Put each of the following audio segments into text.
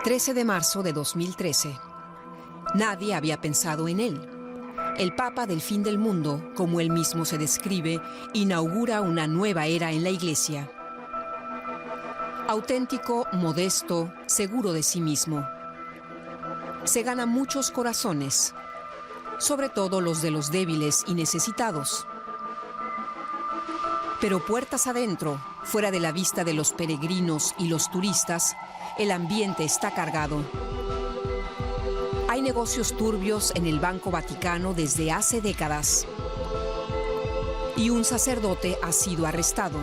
13 de marzo de 2013. Nadie había pensado en él. El Papa del fin del mundo, como él mismo se describe, inaugura una nueva era en la Iglesia. Auténtico, modesto, seguro de sí mismo. Se gana muchos corazones, sobre todo los de los débiles y necesitados. Pero puertas adentro, fuera de la vista de los peregrinos y los turistas, el ambiente está cargado. Hay negocios turbios en el Banco Vaticano desde hace décadas. Y un sacerdote ha sido arrestado.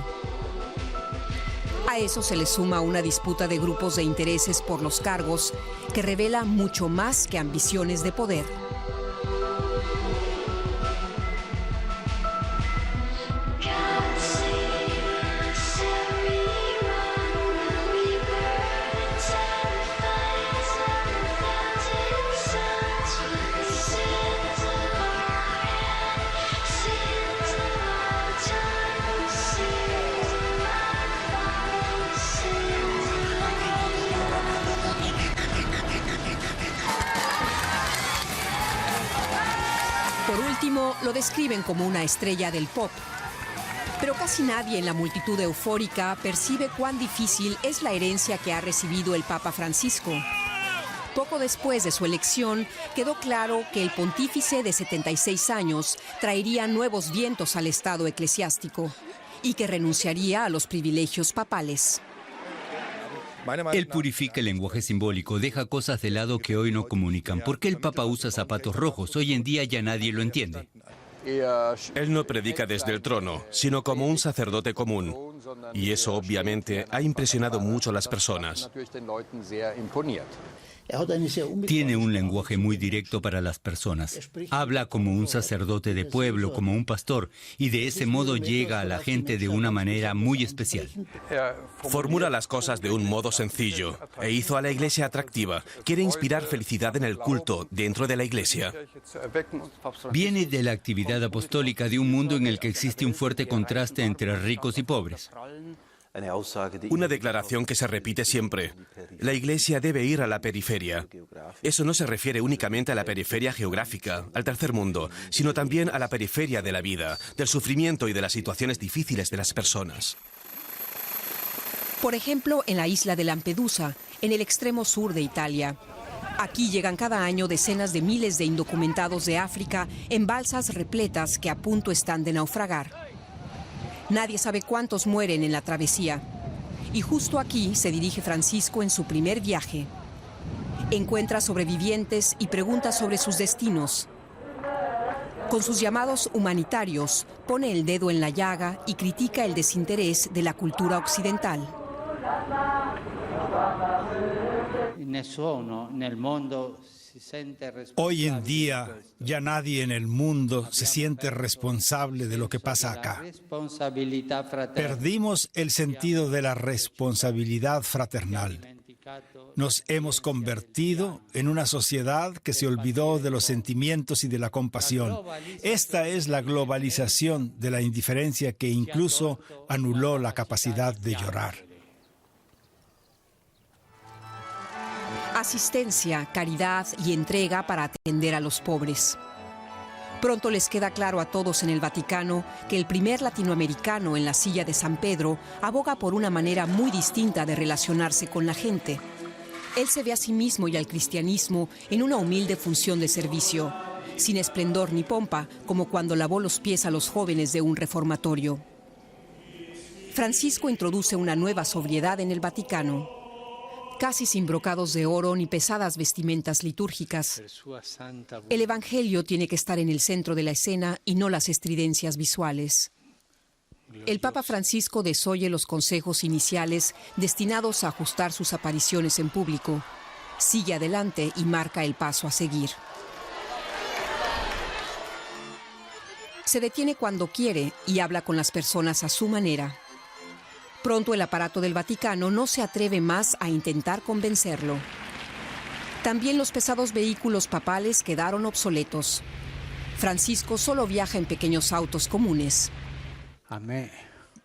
A eso se le suma una disputa de grupos de intereses por los cargos que revela mucho más que ambiciones de poder. Por último, lo describen como una estrella del pop. Pero casi nadie en la multitud eufórica percibe cuán difícil es la herencia que ha recibido el Papa Francisco. Poco después de su elección, quedó claro que el pontífice de 76 años traería nuevos vientos al estado eclesiástico y que renunciaría a los privilegios papales. Él purifica el lenguaje simbólico, deja cosas de lado que hoy no comunican. ¿Por qué el Papa usa zapatos rojos? Hoy en día ya nadie lo entiende. Él no predica desde el trono, sino como un sacerdote común. Y eso obviamente ha impresionado mucho a las personas. Tiene un lenguaje muy directo para las personas. Habla como un sacerdote de pueblo, como un pastor, y de ese modo llega a la gente de una manera muy especial. Formula las cosas de un modo sencillo e hizo a la Iglesia atractiva. Quiere inspirar felicidad en el culto dentro de la Iglesia. Viene de la actividad apostólica de un mundo en el que existe un fuerte contraste entre ricos y pobres. Una declaración que se repite siempre. La Iglesia debe ir a la periferia. Eso no se refiere únicamente a la periferia geográfica, al tercer mundo, sino también a la periferia de la vida, del sufrimiento y de las situaciones difíciles de las personas. Por ejemplo, en la isla de Lampedusa, en el extremo sur de Italia. Aquí llegan cada año decenas de miles de indocumentados de África en balsas repletas que a punto están de naufragar. Nadie sabe cuántos mueren en la travesía. Y justo aquí se dirige Francisco en su primer viaje. Encuentra sobrevivientes y pregunta sobre sus destinos. Con sus llamados humanitarios, pone el dedo en la llaga y critica el desinterés de la cultura occidental. Hoy en día, ya nadie en el mundo se siente responsable de lo que pasa acá. Perdimos el sentido de la responsabilidad fraternal. Nos hemos convertido en una sociedad que se olvidó de los sentimientos y de la compasión. Esta es la globalización de la indiferencia que incluso anuló la capacidad de llorar. Asistencia, caridad y entrega para atender a los pobres. Pronto les queda claro a todos en el Vaticano que el primer latinoamericano en la silla de San Pedro aboga por una manera muy distinta de relacionarse con la gente. Él se ve a sí mismo y al cristianismo en una humilde función de servicio, sin esplendor ni pompa, como cuando lavó los pies a los jóvenes de un reformatorio. Francisco introduce una nueva sobriedad en el Vaticano. Casi sin brocados de oro ni pesadas vestimentas litúrgicas. El Evangelio tiene que estar en el centro de la escena y no las estridencias visuales. El Papa Francisco desoye los consejos iniciales destinados a ajustar sus apariciones en público. Sigue adelante y marca el paso a seguir. Se detiene cuando quiere y habla con las personas a su manera. Pronto el aparato del Vaticano no se atreve más a intentar convencerlo. También los pesados vehículos papales quedaron obsoletos. Francisco solo viaja en pequeños autos comunes.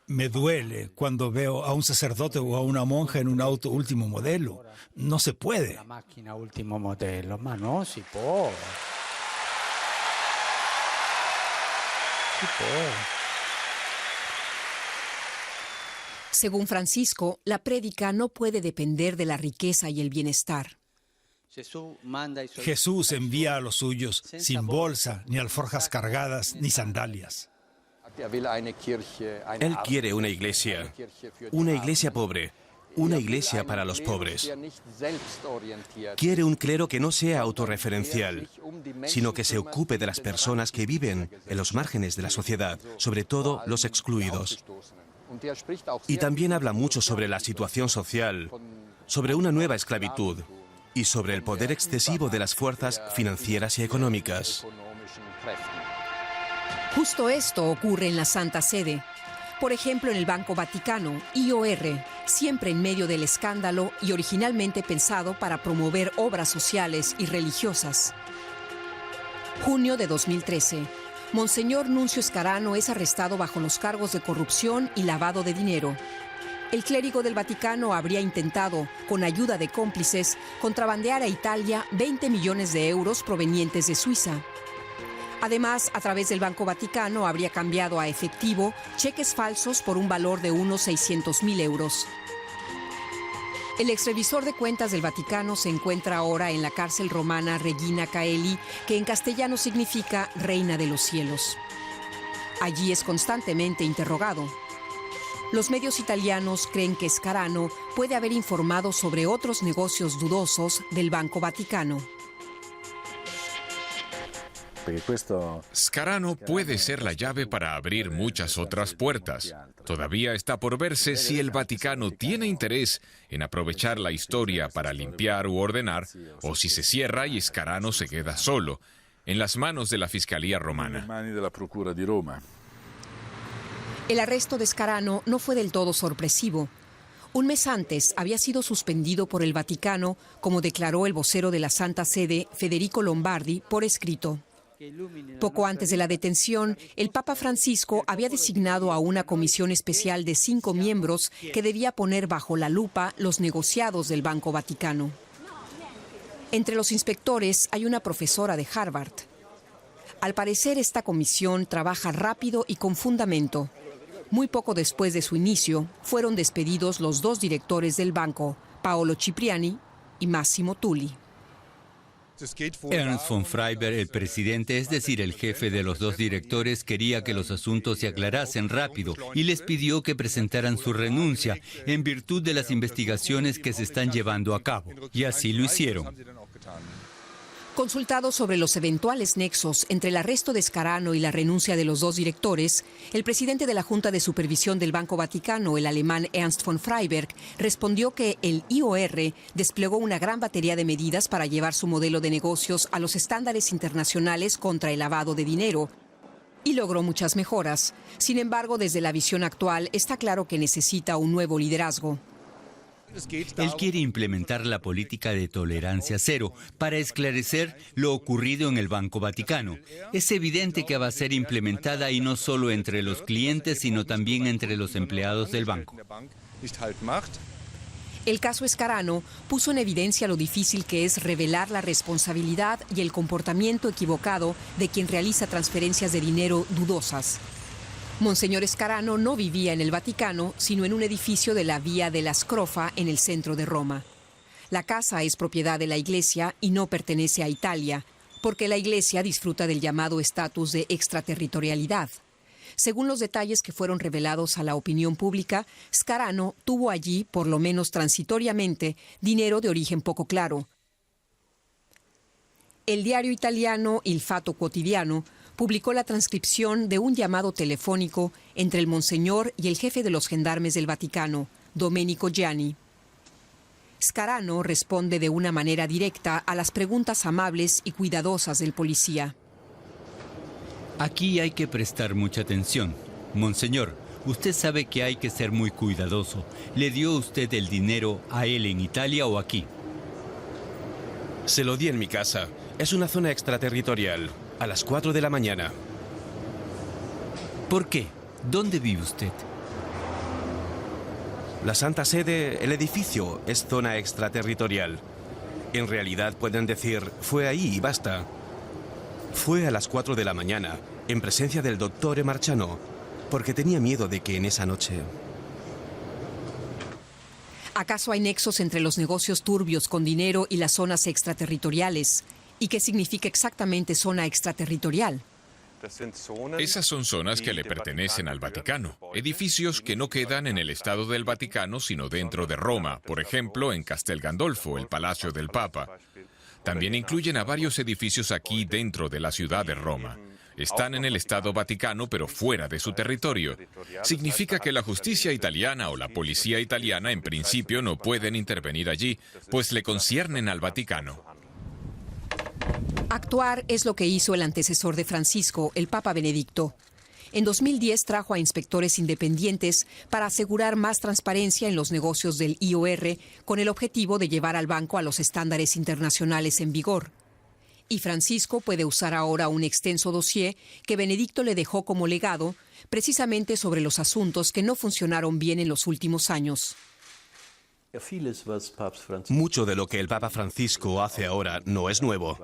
Me duele cuando veo a un sacerdote o a una monja en un auto último modelo. No se puede. La macchina ultimo modello, ma no si può. Si può. Según Francisco, la prédica no puede depender de la riqueza y el bienestar. Jesús envía a los suyos sin bolsa, ni alforjas cargadas, ni sandalias. Él quiere una iglesia pobre, una iglesia para los pobres. Quiere un clero que no sea autorreferencial, sino que se ocupe de las personas que viven en los márgenes de la sociedad, sobre todo los excluidos. Y también habla mucho sobre la situación social, sobre una nueva esclavitud y sobre el poder excesivo de las fuerzas financieras y económicas. Justo esto ocurre en la Santa Sede. Por ejemplo, en el Banco Vaticano, IOR, siempre en medio del escándalo y originalmente pensado para promover obras sociales y religiosas. Junio de 2013. Monseñor Nuncio Scarano es arrestado bajo los cargos de corrupción y lavado de dinero. El clérigo del Vaticano habría intentado, con ayuda de cómplices, contrabandear a Italia 20 millones de euros provenientes de Suiza. Además, a través del Banco Vaticano habría cambiado a efectivo cheques falsos por un valor de unos 600.000 euros. El exrevisor de cuentas del Vaticano se encuentra ahora en la cárcel romana Regina Caeli, que en castellano significa Reina de los Cielos. Allí es constantemente interrogado. Los medios italianos creen que Scarano puede haber informado sobre otros negocios dudosos del Banco Vaticano. Scarano puede ser la llave para abrir muchas otras puertas. Todavía está por verse si el Vaticano tiene interés en aprovechar la historia para limpiar u ordenar, o si se cierra y Scarano se queda solo, en las manos de la Fiscalía Romana. El arresto de Scarano no fue del todo sorpresivo. Un mes antes había sido suspendido por el Vaticano, como declaró el vocero de la Santa Sede, Federico Lombardi, por escrito. Poco antes de la detención, el Papa Francisco había designado a una comisión especial de 5 miembros que debía poner bajo la lupa los negociados del Banco Vaticano. Entre los inspectores hay una profesora de Harvard. Al parecer, esta comisión trabaja rápido y con fundamento. Muy poco después de su inicio, fueron despedidos los 2 directores del banco, Paolo Cipriani y Massimo Tulli. Ernst von Freyberg, el presidente, es decir, el jefe de los 2 directores, quería que los asuntos se aclarasen rápido y les pidió que presentaran su renuncia en virtud de las investigaciones que se están llevando a cabo. Y así lo hicieron. Consultado sobre los eventuales nexos entre el arresto de Scarano y la renuncia de los 2 directores, el presidente de la Junta de Supervisión del Banco Vaticano, el alemán Ernst von Freyberg, respondió que el IOR desplegó una gran batería de medidas para llevar su modelo de negocios a los estándares internacionales contra el lavado de dinero y logró muchas mejoras. Sin embargo, desde la visión actual está claro que necesita un nuevo liderazgo. Él quiere implementar la política de tolerancia cero para esclarecer lo ocurrido en el Banco Vaticano. Es evidente que va a ser implementada y no solo entre los clientes, sino también entre los empleados del banco. El caso Scarano puso en evidencia lo difícil que es revelar la responsabilidad y el comportamiento equivocado de quien realiza transferencias de dinero dudosas. Monseñor Scarano no vivía en el Vaticano, sino en un edificio de la Vía della Scrofa en el centro de Roma. La casa es propiedad de la Iglesia y no pertenece a Italia, porque la Iglesia disfruta del llamado estatus de extraterritorialidad. Según los detalles que fueron revelados a la opinión pública, Scarano tuvo allí, por lo menos transitoriamente, dinero de origen poco claro. El diario italiano Il Fatto Quotidiano publicó la transcripción de un llamado telefónico entre el monseñor y el jefe de los gendarmes del Vaticano, Domenico Gianni. Scarano responde de una manera directa a las preguntas amables y cuidadosas del policía. Aquí hay que prestar mucha atención. Monseñor, usted sabe que hay que ser muy cuidadoso. ¿Le dio usted el dinero a él en Italia o aquí? Se lo di en mi casa. Es una zona extraterritorial. A las 4 de la mañana. ¿Por qué? ¿Dónde vive usted? La Santa Sede, el edificio, es zona extraterritorial. En realidad pueden decir, fue ahí y basta. Fue a las 4 de la mañana, en presencia del doctor Marchano, porque tenía miedo de que en esa noche... ¿Acaso hay nexos entre los negocios turbios con dinero y las zonas extraterritoriales? ¿Y qué significa exactamente zona extraterritorial? Esas son zonas que le pertenecen al Vaticano, edificios que no quedan en el Estado del Vaticano sino dentro de Roma, por ejemplo en Castel Gandolfo, el Palacio del Papa. También incluyen a varios edificios aquí dentro de la ciudad de Roma. Están en el Estado Vaticano pero fuera de su territorio. Significa que la justicia italiana o la policía italiana en principio no pueden intervenir allí, pues le conciernen al Vaticano. Actuar es lo que hizo el antecesor de Francisco, el Papa Benedicto. En 2010 trajo a inspectores independientes para asegurar más transparencia en los negocios del IOR con el objetivo de llevar al banco a los estándares internacionales en vigor. Y Francisco puede usar ahora un extenso dossier que Benedicto le dejó como legado, precisamente sobre los asuntos que no funcionaron bien en los últimos años. Mucho de lo que el Papa Francisco hace ahora no es nuevo.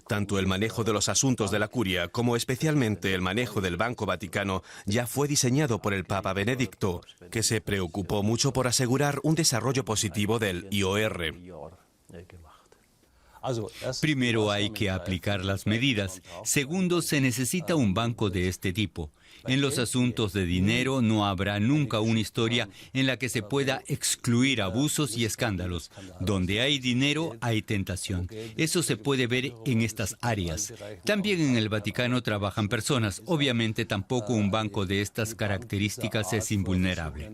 Tanto el manejo de los asuntos de la curia como especialmente el manejo del Banco Vaticano ya fue diseñado por el Papa Benedicto, que se preocupó mucho por asegurar un desarrollo positivo del IOR. Primero hay que aplicar las medidas. Segundo, se necesita un banco de este tipo. En los asuntos de dinero no habrá nunca una historia en la que se pueda excluir abusos y escándalos. Donde hay dinero, hay tentación. Eso se puede ver en estas áreas. También en el Vaticano trabajan personas. Obviamente tampoco un banco de estas características es invulnerable.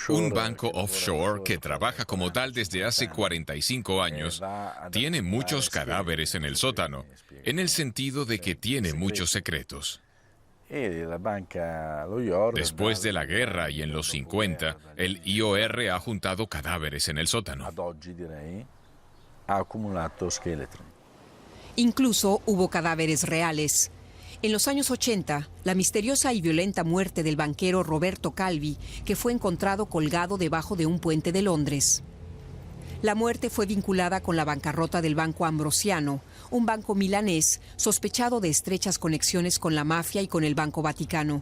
Un banco offshore que trabaja como tal desde hace 45 años tiene muchos cadáveres en el sótano, en el sentido de que tiene muchos secretos. Después de la guerra y en los 50, el IOR ha juntado cadáveres en el sótano. Incluso hubo cadáveres reales. En los años 80, la misteriosa y violenta muerte del banquero Roberto Calvi, que fue encontrado colgado debajo de un puente de Londres. La muerte fue vinculada con la bancarrota del Banco Ambrosiano, un banco milanés sospechado de estrechas conexiones con la mafia y con el Banco Vaticano.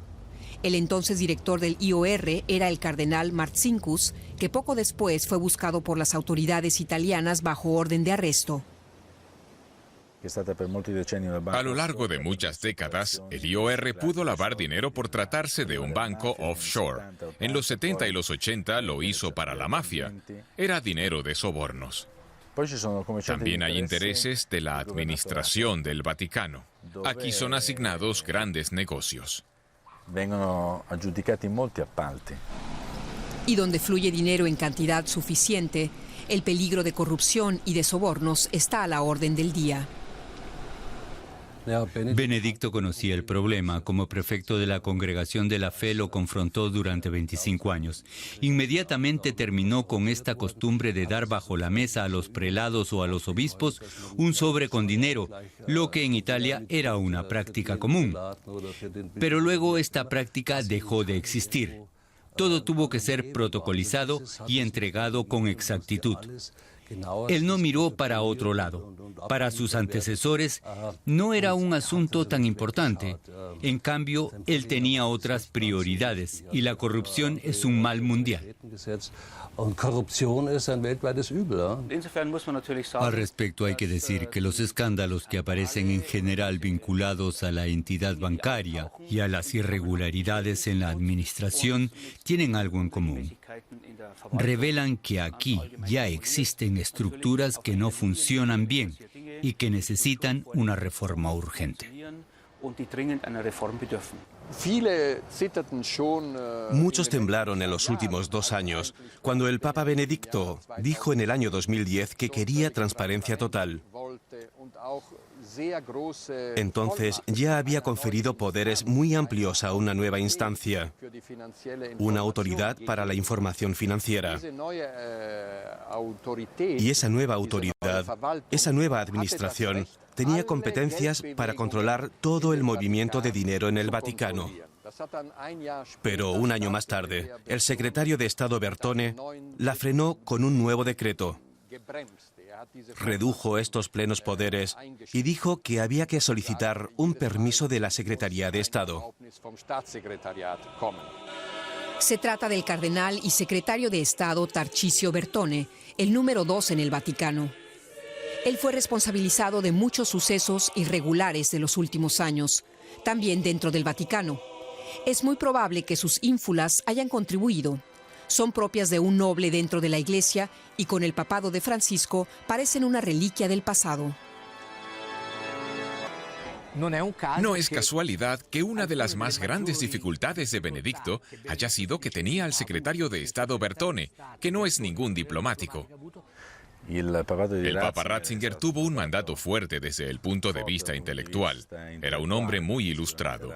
El entonces director del IOR era el cardenal Marcinkus, que poco después fue buscado por las autoridades italianas bajo orden de arresto. A lo largo de muchas décadas, el IOR pudo lavar dinero por tratarse de un banco offshore. En los 70 y los 80 lo hizo para la mafia. Era dinero de sobornos. También hay intereses de la administración del Vaticano. Aquí son asignados grandes negocios. Y donde fluye dinero en cantidad suficiente, el peligro de corrupción y de sobornos está a la orden del día. Benedicto conocía el problema. Como prefecto de la Congregación de la Fe lo confrontó durante 25 años. Inmediatamente terminó con esta costumbre de dar bajo la mesa a los prelados o a los obispos un sobre con dinero, lo que en Italia era una práctica común. Pero luego esta práctica dejó de existir. Todo tuvo que ser protocolizado y entregado con exactitud. Él no miró para otro lado. Para sus antecesores no era un asunto tan importante. En cambio, él tenía otras prioridades y la corrupción es un mal mundial. Al respecto hay que decir que los escándalos que aparecen en general vinculados a la entidad bancaria y a las irregularidades en la administración tienen algo en común. Revelan que aquí ya existen estructuras que no funcionan bien y que necesitan una reforma urgente. Muchos temblaron en los últimos 2 años cuando el Papa Benedicto dijo en el año 2010 que quería transparencia total. Entonces ya había conferido poderes muy amplios a una nueva instancia, una autoridad para la información financiera. Y esa nueva autoridad, esa nueva administración, tenía competencias para controlar todo el movimiento de dinero en el Vaticano. Pero un año más tarde, el secretario de Estado Bertone la frenó con un nuevo decreto. Redujo estos plenos poderes y dijo que había que solicitar un permiso de la Secretaría de Estado. Se trata del cardenal y secretario de Estado Tarcisio Bertone, el número 2 en el Vaticano. Él fue responsabilizado de muchos sucesos irregulares de los últimos años, también dentro del Vaticano. Es muy probable que sus ínfulas hayan contribuido. Son propias de un noble dentro de la Iglesia y con el papado de Francisco parecen una reliquia del pasado. No es casualidad que una de las más grandes dificultades de Benedicto haya sido que tenía al secretario de Estado Bertone, que no es ningún diplomático. El Papa Ratzinger tuvo un mandato fuerte desde el punto de vista intelectual. Era un hombre muy ilustrado.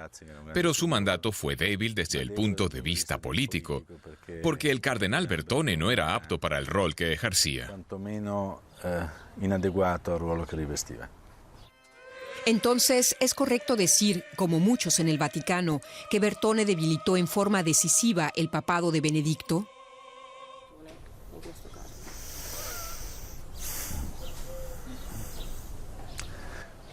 Pero su mandato fue débil desde el punto de vista político, porque el cardenal Bertone no era apto para el rol que ejercía. Entonces, ¿es correcto decir, como muchos en el Vaticano, que Bertone debilitó en forma decisiva el papado de Benedicto?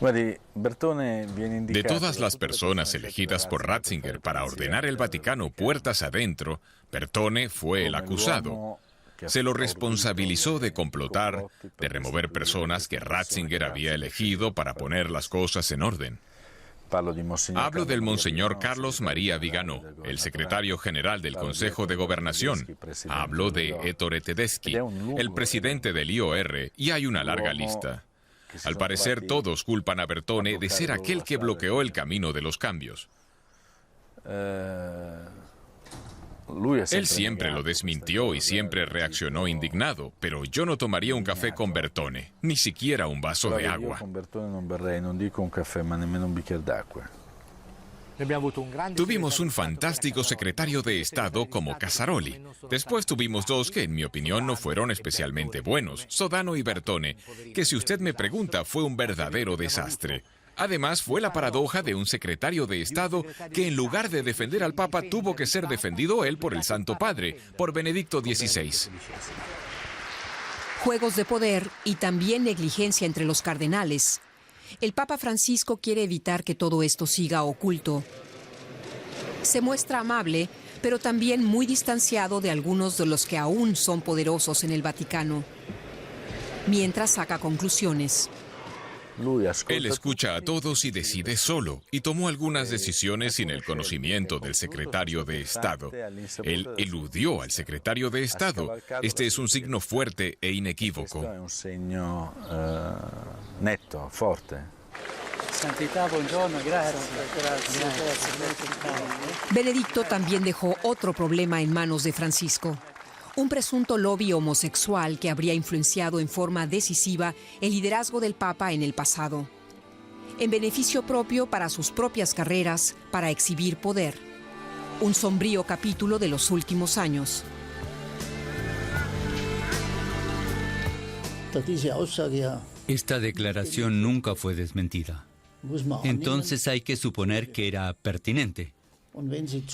De todas las personas elegidas por Ratzinger para ordenar el Vaticano puertas adentro, Bertone fue el acusado. Se lo responsabilizó de complotar, de remover personas que Ratzinger había elegido para poner las cosas en orden. Hablo del Monseñor Carlos María Vigano, el secretario general del Consejo de Gobernación. Hablo de Ettore Tedeschi, el presidente del IOR, y hay una larga lista. Al parecer, todos culpan a Bertone de ser aquel que bloqueó el camino de los cambios. Él siempre lo desmintió y siempre reaccionó indignado, pero yo no tomaría un café con Bertone, ni siquiera un vaso de agua. Tuvimos un fantástico secretario de Estado como Casaroli. Después tuvimos dos que, en mi opinión, no fueron especialmente buenos, Sodano y Bertone, que si usted me pregunta fue un verdadero desastre. Además, fue la paradoja de un secretario de Estado que en lugar de defender al Papa tuvo que ser defendido él por el Santo Padre, por Benedicto XVI. Juegos de poder y también negligencia entre los cardenales. El Papa Francisco quiere evitar que todo esto siga oculto. Se muestra amable, pero también muy distanciado de algunos de los que aún son poderosos en el Vaticano, mientras saca conclusiones. Él escucha a todos y decide solo, y tomó algunas decisiones sin el conocimiento del secretario de Estado. Él eludió al secretario de Estado. Este es un signo fuerte e inequívoco. Benedicto también dejó otro problema en manos de Francisco. Un presunto lobby homosexual que habría influenciado en forma decisiva el liderazgo del Papa en el pasado. En beneficio propio para sus propias carreras, para exhibir poder. Un sombrío capítulo de los últimos años. Esta declaración nunca fue desmentida. Entonces hay que suponer que era pertinente.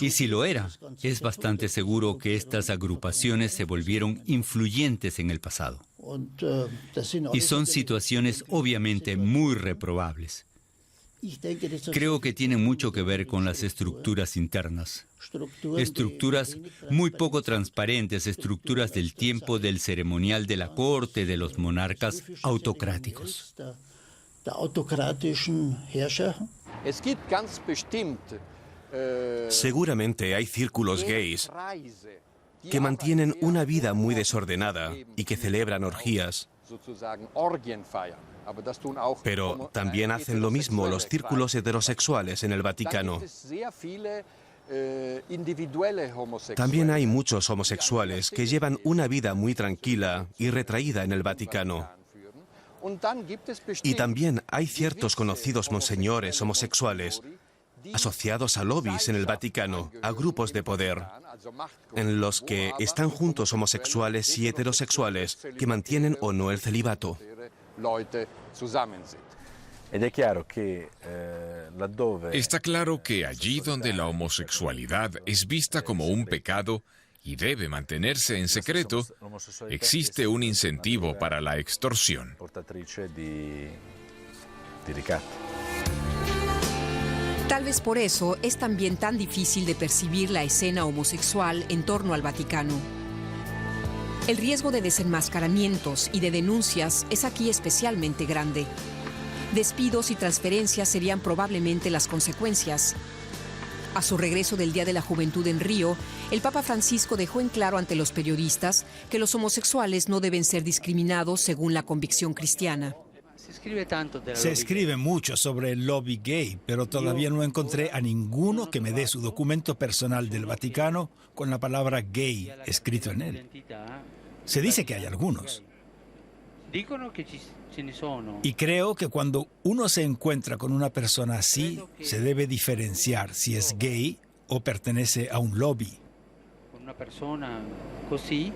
Y si lo era, es bastante seguro que estas agrupaciones se volvieron influyentes en el pasado. Y son situaciones obviamente muy reprobables. Creo que tienen mucho que ver con las estructuras internas. Estructuras muy poco transparentes, estructuras del tiempo del ceremonial de la corte de los monarcas autocráticos. Seguramente hay círculos gays que mantienen una vida muy desordenada y que celebran orgías. Pero también hacen lo mismo los círculos heterosexuales en el Vaticano. También hay muchos homosexuales que llevan una vida muy tranquila y retraída en el Vaticano. Y también hay ciertos conocidos monseñores homosexuales asociados a lobbies en el Vaticano, a grupos de poder, en los que están juntos homosexuales y heterosexuales que mantienen o no el celibato. Está claro que allí donde la homosexualidad es vista como un pecado y debe mantenerse en secreto, existe un incentivo para la extorsión. Tal vez por eso es también tan difícil de percibir la escena homosexual en torno al Vaticano. El riesgo de desenmascaramientos y de denuncias es aquí especialmente grande. Despidos y transferencias serían probablemente las consecuencias. A su regreso del Día de la Juventud en Río, el Papa Francisco dejó en claro ante los periodistas que los homosexuales no deben ser discriminados según la convicción cristiana. Se escribe mucho sobre el lobby gay, pero todavía no encontré a ninguno que me dé su documento personal del Vaticano con la palabra gay escrito en él. Se dice que hay algunos. Y creo que cuando uno se encuentra con una persona así, se debe diferenciar si es gay o pertenece a un lobby. Una persona così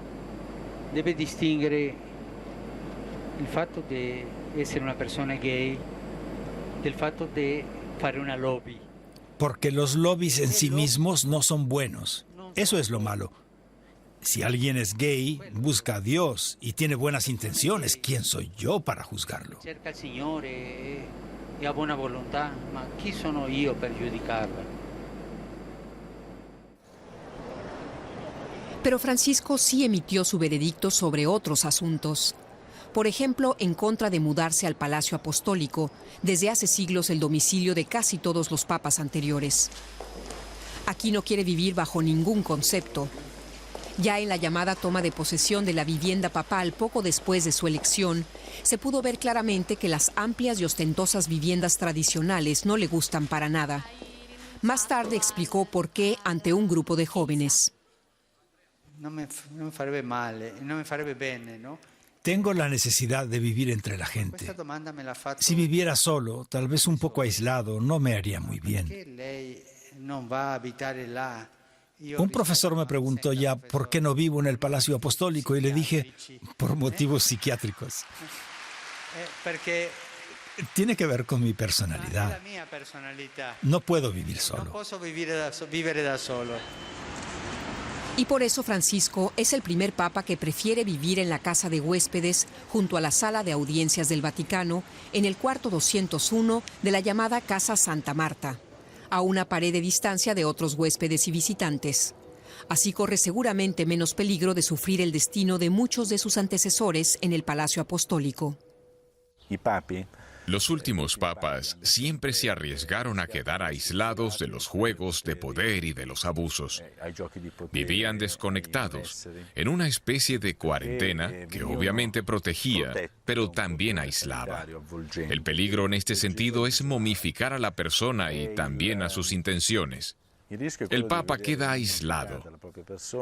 debe distinguere il fatto di essere una persona gay del fatto di fare una lobby. Porque los lobbies en sí mismos no son buenos. Eso es lo malo. Si alguien es gay, busca a Dios y tiene buenas intenciones, ¿quién soy yo para juzgarlo? Cerca al Signore e ha buona volontà, ma chi sono io per giudicarla? Pero Francisco sí emitió su veredicto sobre otros asuntos. Por ejemplo, en contra de mudarse al Palacio Apostólico, desde hace siglos el domicilio de casi todos los papas anteriores. Aquí no quiere vivir bajo ningún concepto. Ya en la llamada toma de posesión de la vivienda papal poco después de su elección, se pudo ver claramente que las amplias y ostentosas viviendas tradicionales no le gustan para nada. Más tarde explicó por qué ante un grupo de jóvenes. No me farebbe male, no me farebbe bene, ¿no? Tengo la necesidad de vivir entre la gente. Si viviera solo, tal vez un poco aislado, no me haría muy bien. Un profesor me preguntó ya por qué no vivo en el Palacio Apostólico y le dije, por motivos psiquiátricos. Tiene que ver con mi personalidad. No puedo vivir solo. Y por eso Francisco es el primer papa que prefiere vivir en la casa de huéspedes junto a la sala de audiencias del Vaticano, en el cuarto 201 de la llamada Casa Santa Marta, a una pared de distancia de otros huéspedes y visitantes. Así corre seguramente menos peligro de sufrir el destino de muchos de sus antecesores en el Palacio Apostólico. Los últimos papas siempre se arriesgaron a quedar aislados de los juegos de poder y de los abusos. Vivían desconectados, en una especie de cuarentena que obviamente protegía, pero también aislaba. El peligro en este sentido es momificar a la persona y también a sus intenciones. El papa queda aislado.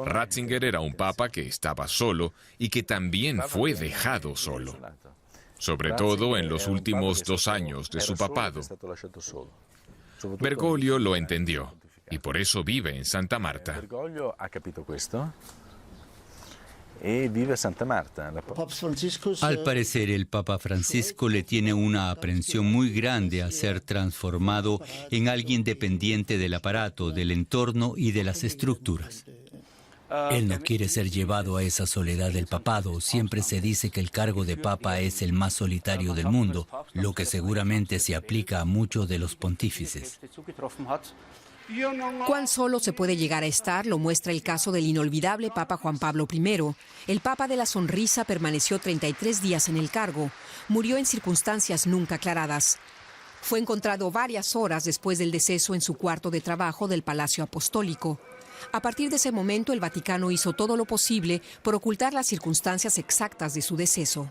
Ratzinger era un papa que estaba solo y que también fue dejado solo, sobre todo en los últimos 2 años de su papado. Bergoglio lo entendió y por eso vive en Santa Marta. Al parecer, el Papa Francisco le tiene una aprensión muy grande a ser transformado en alguien dependiente del aparato, del entorno y de las estructuras. Él no quiere ser llevado a esa soledad del papado. Siempre se dice que el cargo de papa es el más solitario del mundo, lo que seguramente se aplica a muchos de los pontífices. Cuán solo se puede llegar a estar lo muestra el caso del inolvidable Papa Juan Pablo I. El Papa de la Sonrisa permaneció 33 días en el cargo. Murió en circunstancias nunca aclaradas. Fue encontrado varias horas después del deceso en su cuarto de trabajo del Palacio Apostólico. A partir de ese momento, el Vaticano hizo todo lo posible por ocultar las circunstancias exactas de su deceso.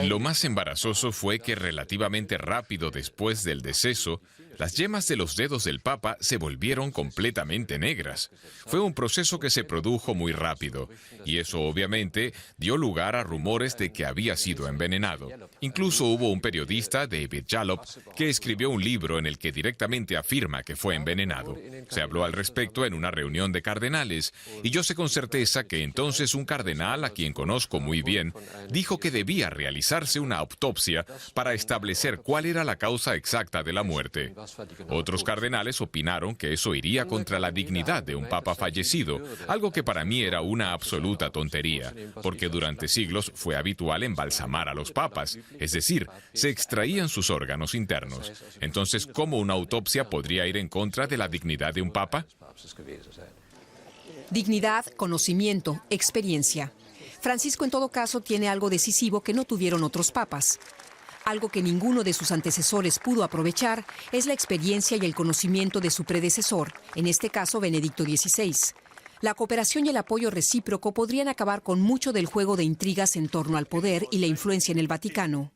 Lo más embarazoso fue que relativamente rápido después del deceso, Las yemas de los dedos del Papa se volvieron completamente negras. Fue un proceso que se produjo muy rápido, y eso obviamente dio lugar a rumores de que había sido envenenado. Incluso hubo un periodista, David Jalop, que escribió un libro en el que directamente afirma que fue envenenado. Se habló al respecto en una reunión de cardenales, y yo sé con certeza que entonces un cardenal, a quien conozco muy bien, dijo que debía realizarse una autopsia para establecer cuál era la causa exacta de la muerte. Otros cardenales opinaron que eso iría contra la dignidad de un papa fallecido, algo que para mí era una absoluta tontería, porque durante siglos fue habitual embalsamar a los papas, es decir, se extraían sus órganos internos. Entonces, ¿cómo una autopsia podría ir en contra de la dignidad de un papa? Dignidad, conocimiento, experiencia. Francisco, en todo caso, tiene algo decisivo que no tuvieron otros papas. Algo que ninguno de sus antecesores pudo aprovechar es la experiencia y el conocimiento de su predecesor, en este caso Benedicto XVI. La cooperación y el apoyo recíproco podrían acabar con mucho del juego de intrigas en torno al poder y la influencia en el Vaticano.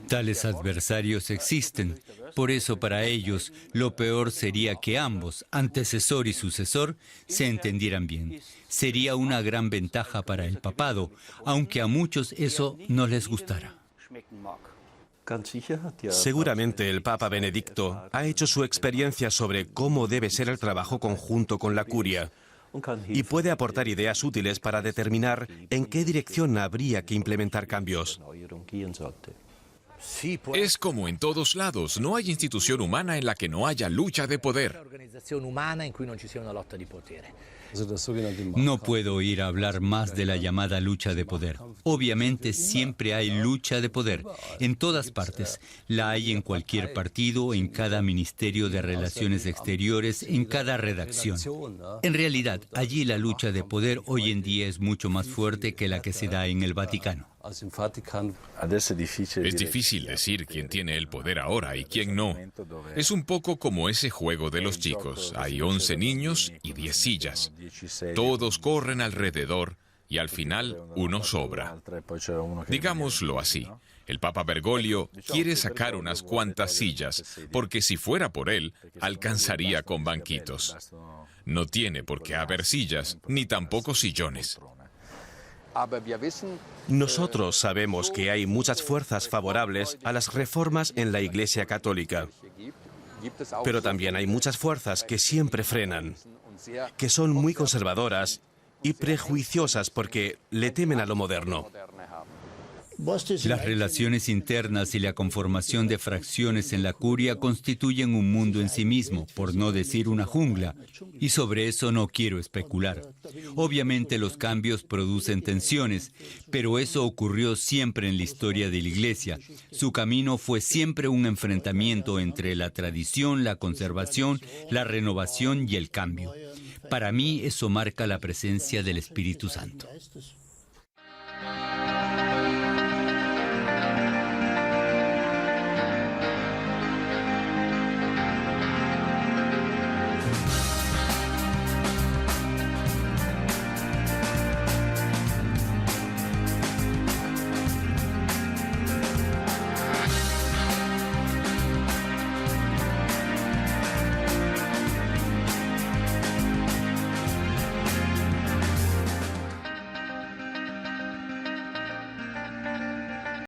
Tales adversarios existen. Por eso para ellos lo peor sería que ambos, antecesor y sucesor, se entendieran bien. Sería una gran ventaja para el papado, aunque a muchos eso no les gustara. Seguramente el Papa Benedicto ha hecho su experiencia sobre cómo debe ser el trabajo conjunto con la curia y puede aportar ideas útiles para determinar en qué dirección habría que implementar cambios. Es como en todos lados, no hay institución humana en la que no haya lucha de poder. No puedo oír hablar más de la llamada lucha de poder. Obviamente siempre hay lucha de poder, en todas partes. La hay en cualquier partido, en cada ministerio de Relaciones Exteriores, en cada redacción. En realidad, allí la lucha de poder hoy en día es mucho más fuerte que la que se da en el Vaticano. Es difícil decir quién tiene el poder ahora y quién no. Es un poco como ese juego de los chicos. Hay 11 niños y 10 sillas. Todos corren alrededor y al final uno sobra. Digámoslo así. El Papa Bergoglio quiere sacar unas cuantas sillas, porque si fuera por él, alcanzaría con banquitos. No tiene por qué haber sillas, ni tampoco sillones. Nosotros sabemos que hay muchas fuerzas favorables a las reformas en la Iglesia Católica, pero también hay muchas fuerzas que siempre frenan, que son muy conservadoras y prejuiciosas porque le temen a lo moderno. Las relaciones internas y la conformación de fracciones en la curia constituyen un mundo en sí mismo, por no decir una jungla, y sobre eso no quiero especular. Obviamente los cambios producen tensiones, pero eso ocurrió siempre en la historia de la Iglesia. Su camino fue siempre un enfrentamiento entre la tradición, la conservación, la renovación y el cambio. Para mí eso marca la presencia del Espíritu Santo.